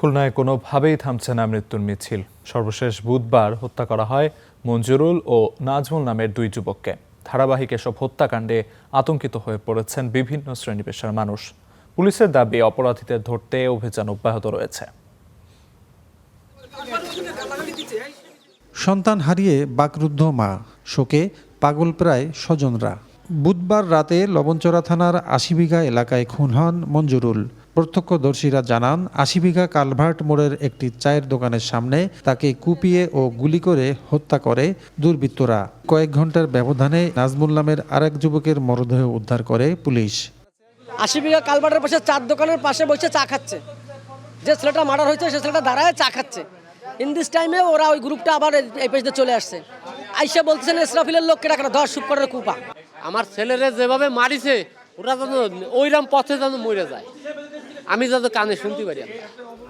খুলনায় কোনোভাবেই থামছে না মৃত্যুর মিছিল। সর্বশেষ বুধবার হত্যা করা হয় মঞ্জুরুল ও নাজমুল নামের দুই যুবককে। ধারাবাহিক এসব হত্যাকাণ্ডে আতঙ্কিত হয়ে পড়েছেন বিভিন্ন শ্রেণী পেশার মানুষ। পুলিশের দাবি, অপরাধীদের ধরতে অভিযান অব্যাহত রয়েছে। সন্তান হারিয়ে বাকরুদ্ধ মা, শোকে পাগল প্রায় স্বজনরা। বুধবার রাতে লবণচড়া থানার ৮০ বিঘা এলাকায় খুন হন মঞ্জুরুল। প্রত্যক্ষদর্শীরা জানান, ৮০ বিঘা কালভার্ট মোড়ের একটি চায়ের দোকানের সামনে তাকে কুপিয়ে ও গুলি করে হত্যা করে দুর্বৃত্তরা। কয়েক ঘন্টার ব্যবধানে নাজমুল নামের আরেক যুবকের মরদেহ উদ্ধার করে পুলিশ। ৮০ বিঘা কালভার্টের পাশে চার দোকানের পাশে বসে চা খাচ্ছে। যে ছেলেটা মার্ডার হয়েছে সে ছেলেটা দাঁড়ায় চা খাচ্ছে। ইন দিস টাইমে ওরা ওই গ্রুপটা আবার এই পেজে চলে আসছে। আইসা বলতেছেন ইসরাফিলের লোককে ডাকা, ১০ শুক্রের কুপা। আমার ছেলেরা যেভাবে মারিছে ওরা যেন ওইরাম পথে যেন মরে যায়, আমি যাতে কানে শুনতে পারি।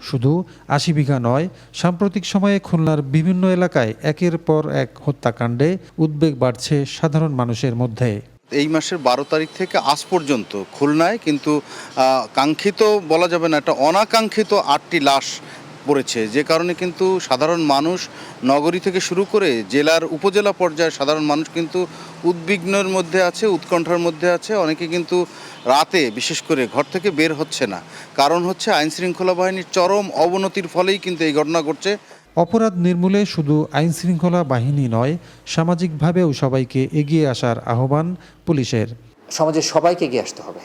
শুধু ৮০ বিঘা নয়, সাম্প্রতিক সময়ে খুলনার বিভিন্ন এলাকায় একের পর এক হত্যাকাণ্ডে উদ্বেগ বাড়ছে সাধারণ মানুষের মধ্যে। এই মাসের ১২ তারিখ থেকে আজ পর্যন্ত খুলনায় কিন্তু কাঙ্ক্ষিত বলা যাবে না, একটা অনাকাঙ্ক্ষিত ৮টি লাশ পড়েছে, যে কারণে কিন্তু সাধারণ মানুষ নগরী থেকে শুরু করে জেলার উপজেলা পর্যায়ে সাধারণ মানুষ কিন্তু উদ্বিগ্নের মধ্যে আছে, উৎকণ্ঠার মধ্যে আছে। অনেকে কিন্তু রাতে বিশেষ করে ঘর থেকে বের হচ্ছে না। কারণ হচ্ছে আইনশৃঙ্খলা বাহিনীর চরম অবনতির ফলেই কিন্তু এই ঘটনা ঘটছে। অপরাধ নির্মূলে শুধু আইনশৃঙ্খলা বাহিনী নয়, সামাজিকভাবেও সবাইকে এগিয়ে আসার আহ্বান পুলিশের। সমাজের সবাইকে এগিয়ে আসতে হবে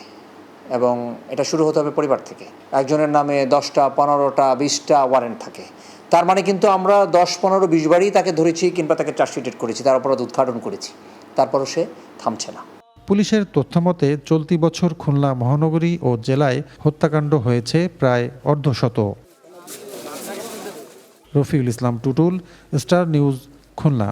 এবং এটা শুরু হতে হবে পরিবার থেকে। একজনের নামে ১০টা, ১৫টা, ২০টা ওয়ারেন্ট থাকে, তার মানে কিন্তু আমরা ১০, ১৫, ২০ বারই তাকে ধরেছি কিংবা তাকে চার্জশিটেড করেছি, তার অপরাধ উদ্ঘাটন করেছি, তারপরও সে থামছে না। পুলিশের তথ্যমতে চলতি বছর খুলনা মহানগরী ও জেলায় হত্যাকাণ্ড হয়েছে প্রায় অর্ধশত। Rafiul Islam Tutul, star news, Khulna.